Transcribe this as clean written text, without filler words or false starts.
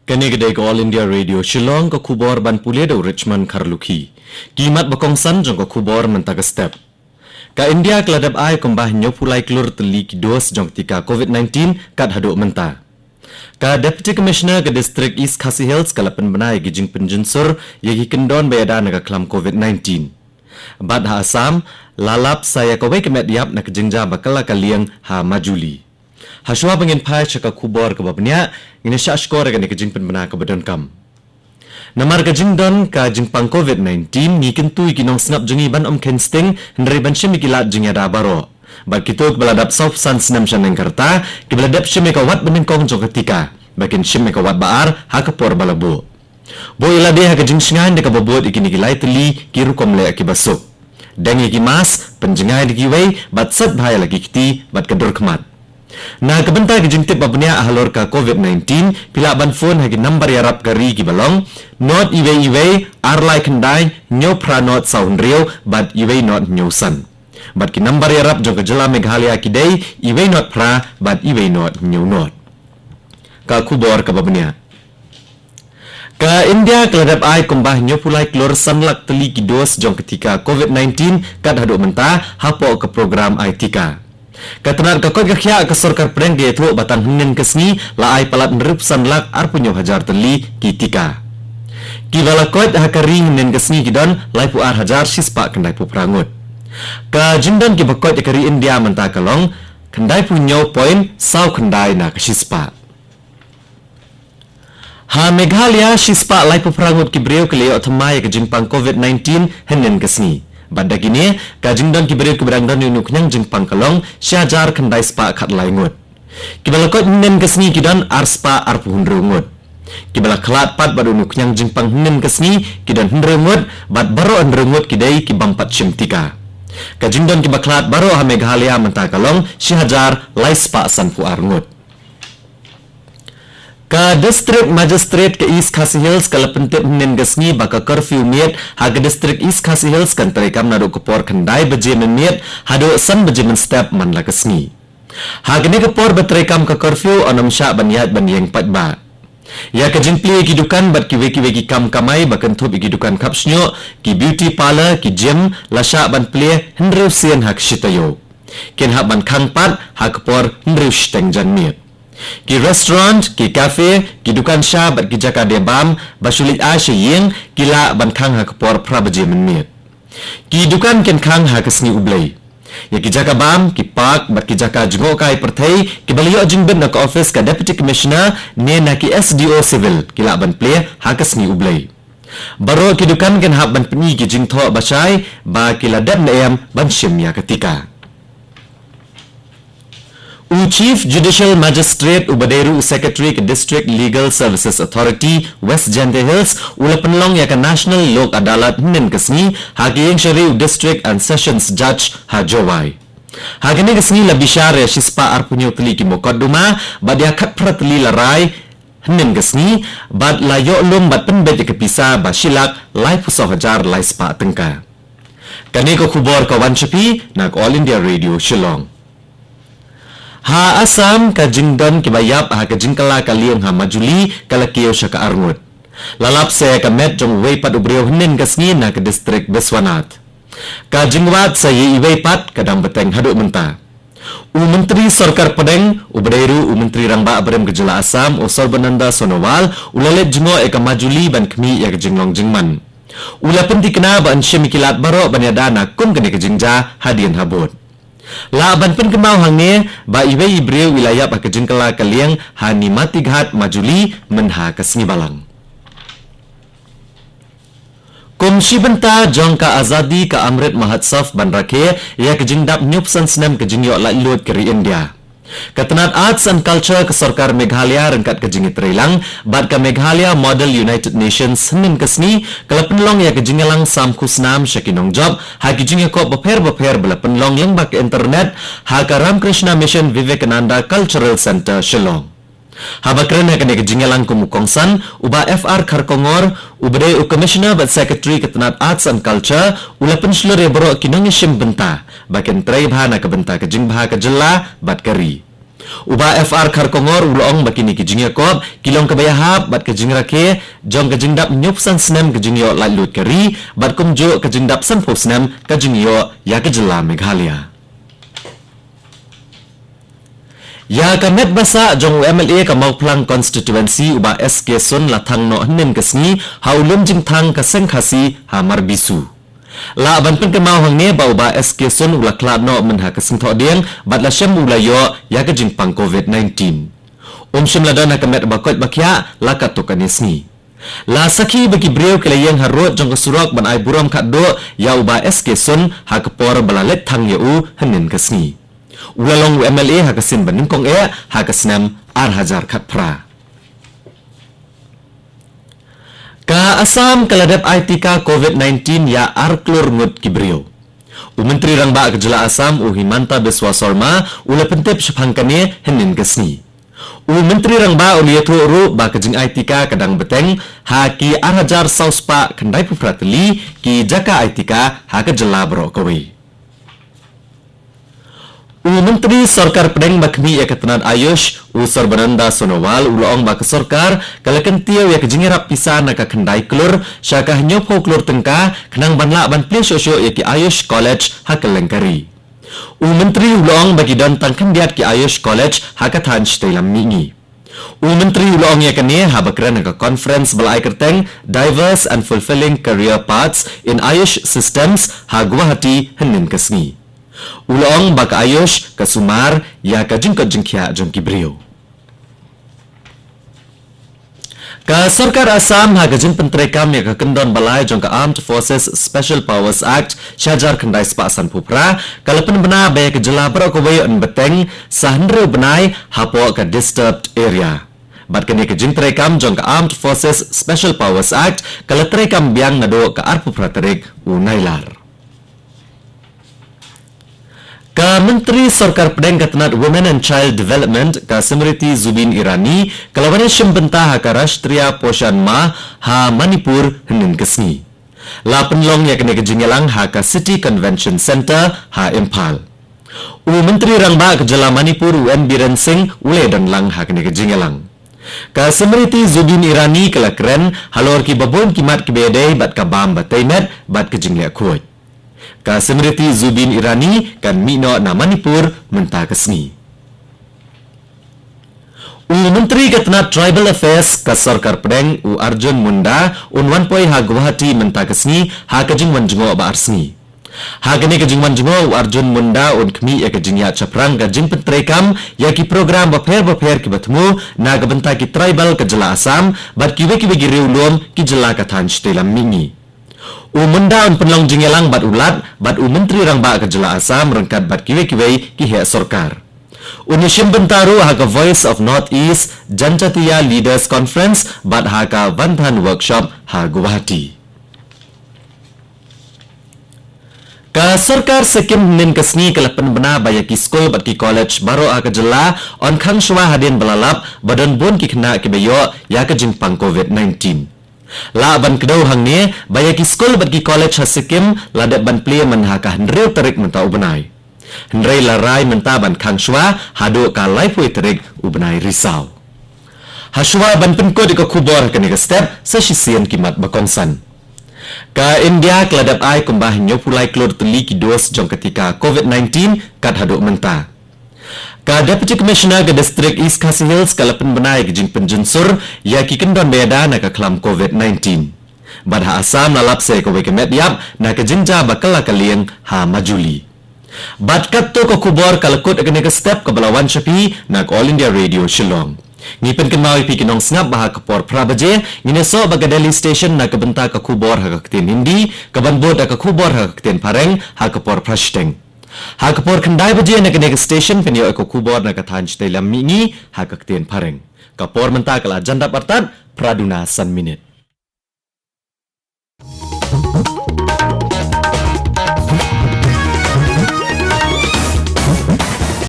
Kani kedai ke All India Radio Shillong ke kubor ban pulia do Richmond Karluki. Kimat bakongsan jong ke kubor mentaka step. Ka India keladap ai kembah nyopulai kelur teli kidos jong ketika COVID-19 kat haduk mentah. Ka Deputy Commissioner ke District East Khasi Hills kalapan benai gijing penjunsur yagi kendon bayada naga kelam COVID-19. Bad ha Assam, lalap saya kawai kemet diap nak jengja bakala kaliang ha majuli. Haswa bangin pai caka kubor ke babnya ini syak skor kan kejing penbena ke badan kam. Namar kejing don ka jingpang COVID-19 ni kentu ikinong snap jengi ban kensting hendri ban shimi kilat jing ada baro. Ba kitu kebeladap sof san senam shaneng karta kebeladap shimi kawat benengkong jong ketika bakin shimi kawat baar ha kapor balabu. Bo ilade ha kejing shingan de kabobot ikini kilai teli kiru komle akibasuk. Dengi kimas penjengai dikiwei bat sat bahaya lagi kiti bat kedur kemat. Na kebentar ke jingtip babnya ahalor ka COVID-19 pila ban phone hagi number yarap kari ki balong not iwe arlai kendai nyo pra not saundrio but iwe not nyosan but ki number yarap jong kejela Meghalaya kidai iwe not pra but iwe not nyo not ka kubor ka babnya ka India keladap ai kumbah nyo pulai klor sanlak teli kidos jong ketika COVID-19 kad haduk mentah hapo ke program ITK. Katanar kakot kakya ke sorkar pereng dia tu batang henen kesni laai palat nerup sanlak arpunyo hajar teli kitika. Kibalakot hakari henen kesni kidon lai pu ar hajar sispa kendai pu perangut. Ka jindon kibakot yakari India mentah kalong kendai punyo poin sau kendai na kesispa. Ha Meghalaya sispa lai pu perangut kibreu keleo othamai ke jingpang COVID-19 henen kesni. Pada gini, kajing don kiberi keberang don yunuk nyang jengpang kalong syajar kendai spa kat laingut. Kibala kot nen kesni kidon ar spa ar puhunrungut. Kibala kelat pat bad unuk nyang jengpang nen kesni kidon hunrungut bad baro hunrungut kidai kibampat shimtika. Kajing don kibaklat baro ha Meghalaya mentah kalong syajar lai spa san pu arngut. Ka District Magistrate ke East Khasi Hills kala pentip nen gesni baka curfew miet ha ke District East Khasi Hills kan terekam nadu kepor kendai beje miet hado san beje men step man la kesni. Ha kini kepor beterekam ke curfew onam syak banyat banyeng patba. Ya ke jimpli kidukan bat ki weki kam kamai bakan thop kidukan kapsnyo ki beauty parlor ki gym la syak ban play hendru sien hak shitayo. Ken hak ban khang pat ha kepor hendru shteng jan miet. Ki restaurant, ki cafe, ki dukan sya bat ki jaka debam, basulit a sying, ki la ban khang ha kepor prabaje menmiet. Ki dukan ken khang ha kesni ublay. Ya ki jaka bam, ki park, bat ki jaka jengok kai perthai, ki baliyo jingbet na ke office ka Deputy Commissioner, ne na ki SDO Civil, ki la ban play ha kesni ublay. Baro ki dukan ken ha ban peni ki jing tho basai, ba ki la dep na em ban shim ya ketika. Chief Judicial Magistrate Ubaderu Secretary ke District Legal Services Authority West Jante Hills ula penlong ya ke National Lok Adalat nen kesni hagi yang syariu District and Sessions Judge Hajowai. Hagi ni kesni lebih syar ya sispa arpunyo teli ki mokoduma bad ya kat prateli larai nen kesni bad layo lum bad penbet ke pisa basilak lai pusau hajar lai spa tengka. Kani ko kubor kawan cepi nak All India Radio Shillong. Ha Assam ka jingdon kibayap ha ka jingkala kaliang ha majuli kala kiyo siya ka arngut. Lalap saya ka met jong way pat ubriyo hinin kasngi na ka district Beswanat. Ka jingwat sa iway pat kadang beteng haduk menta. Menteri Sarkar Padang Ubaderu Menteri Rangba Abrem Kejala Assam Usol Bananda Sonowal ulalet jengo ka majuli ban kemi ya ka jinglong jingman. Ula penti kena ban syemikilat baro ban yadana kum kene ka jingja hadian habut. La ban pen kemau hangne ba iwe ibreu wilayah ba kejengkala kaliang hani mati ghat majuli menha kesni balang. Komisi benta jong ka azadi ka Amrit Mahatsaf ban rakhe ya kejingdap nyup san senam kejingyo la lut keri India. Ketenat Arts and Culture ke Sorkar Meghalaya rengkat kejingi terilang bad ka Meghalaya Model United Nations senin kesni kala penlong ya kejingelang sam kusnam syakinong job ha kejingi ko beper bela penlong yang bak internet ha ka Ramkrishna Mission Vivekananda Cultural Center Shillong. Habakren ha kene kejingelang kumukongsan uba FR Kharkongor ubade Commissioner but Secretary Ketenat Arts and Culture ula penslur ya bro kinong isim benta baken trai bha na ka benta kejing bha ka jella bat kari. Uba FR Kharkongor ulong bakini kijing Yakob kilong kabayahap bat kijing rake jong kijing dap nyupsan snem kijing yo lalut kari bat kumjo kijing dap sanpo snem kijing yo ya kejela Meghalaya. Ya kamet basa jong MLA kamau plang constituency uba SK Sun latang no hnen kesngi haulum jing thang kaseng khasi hamar bisu. La ban pen kemau hang ne ba uba SK Sun ula klat no men ha kaseng tho ding bat la shem ula yo ya ke jing pang COVID-19. Shim la dan ha kamet ba kot bakya la kat to kanisni. La sakhi bagi breu kele yang harut jong kesurok ban ai buram khat do ya uba SK Sun ha kepor balalet thang ya u hnen kesngi. Ulalong MLA ha kasin banin kong ha kasnam ar hajar khat pra. Ka Asam kaladap ITK COVID-19 ya arklur ngut kibrio. Menteri Rangba Kejela Asam Himanta Biswa Sarma ula pentep syapangkane henin kesni. Menteri Rangba ulia turu ba kejing ITK kadang beteng ha ki arhajar sauspa kendai puprateli ki jaka ITK ha Kejela Brokawi. Menteri Sarkar Pedeng Bakmi ya ketenan Ayush Sarbananda Sonowal ulaong bak Sarkar kalakan tiaw ya kejingirap pisan naka kendai klur syakah nyopo klur tengka kenang banla ban pli sosyo ya ki Ayush College hakelengkari. Menteri ulaong bagi dan tangkan diat ki Ayush College hakatan shtelam mingi. Menteri ulaong ya kene habakran naka conference balai kerteng Diverse and Fulfilling Career Paths in Ayush Systems ha Guwahati henin kesngi. Ulong baka Ayush kasumar ya kajing kya jong kibrio. Ka Sarkar Asam ha kajing pentrekam ya kakendon balai jong ka Armed Forces Special Powers Act syajar kendai spasan pupra kalapan bena baya kejela berakawai on beteng sahendru benai hapo ka disturbed area. Bat kene kajing terekam jong ka Armed Forces Special Powers Act kalatrekam biang nado ka arpupra terik unailar. Ka Menteri Sarkar Pedeng Katanat Women and Child Development Ka Smriti Zubin Irani kalawan syembenta ha ka Rashtriya Poshan Ma ha Manipur henin kesni. La penlong ya kene kejingelang ha ka City Convention Center ha Impal. Menteri Rangba Kejela Manipur UN Biren Singh ule dan lang ha kene kejingelang. Ka Smriti Zubin Irani kala keren halor ki babon kimat kibede bat ka bam bataimet bat kejingle kuat. Ka Smriti Zubin Irani kan mino na Manipur mentah kesni. Menteri Katanat Tribal Affairs ka Sarkar Pedeng Arjun Munda wanpoi ha Guwahati mentah kesni ha kajing wanjungo ba arsni. Ha kene kajing wanjungo Arjun Munda kmi ya kajing ya caprang kajing pentrekam ya ki program baper ki batmu na gabenta ki tribal Kejela Asam bat kiwe giriulum ki jela katan shtelam mingi. Munda penlong jingelang bat ulat bat Menteri Rangba Kejela Asam rengkat bat kiwe ki hek Sarkar. Syem bentaru ha ka Voice of Northeast Janjatiya Leaders Conference bat ha ka Vantan Workshop ha Guwahati. Ka Sarkar Sikkim nin kesni kalapan bena baya ki skul bat ki college baro ha Kejela on khang shwa hadin belalap badan bon ki kena ki beyo ya ka jingpang COVID-19. La ban kedau hang ni baya ki skul bat ki college ha Sikkim la de ban pli man ha ka hendreu terik menta ubenai. Hendrei larai menta ban khang shwa hadu ka lai pui terik ubenai risau. Ha shwa ban penko di ka kubor ka ni ka step sa sisian kimat bakongsan. Ka India keladap ai kumbah nyopulai klur teli ki dos jong ketika COVID-19 kat hadu menta. Ka Deputy Commissioner ke District East Khasi Hills kalapan benai ke jing penjunsur ya ki kendon beda na ka kelam COVID-19. Badha Asam lalap se ko weke met yap na ke jinja bakal kalieng ha majuli. Bad kat to ko kubor kalakut agane ka step ka balawan Shapi na All India Radio Shillong. Ngipen kenmawi pi kinong snap baha kapor prabaje ngineso baga Delhi Station na kabenta ka kubor ha kaktin Hindi kabanbod ka kubor ha kaktin Pareng ha kapor Prashteng. Ha kapor kendai baje na kanega station penyo eko kubor na kathan shtelam mingi ha kaktin Pareng. Kapor menta kala janda partat praduna san minute.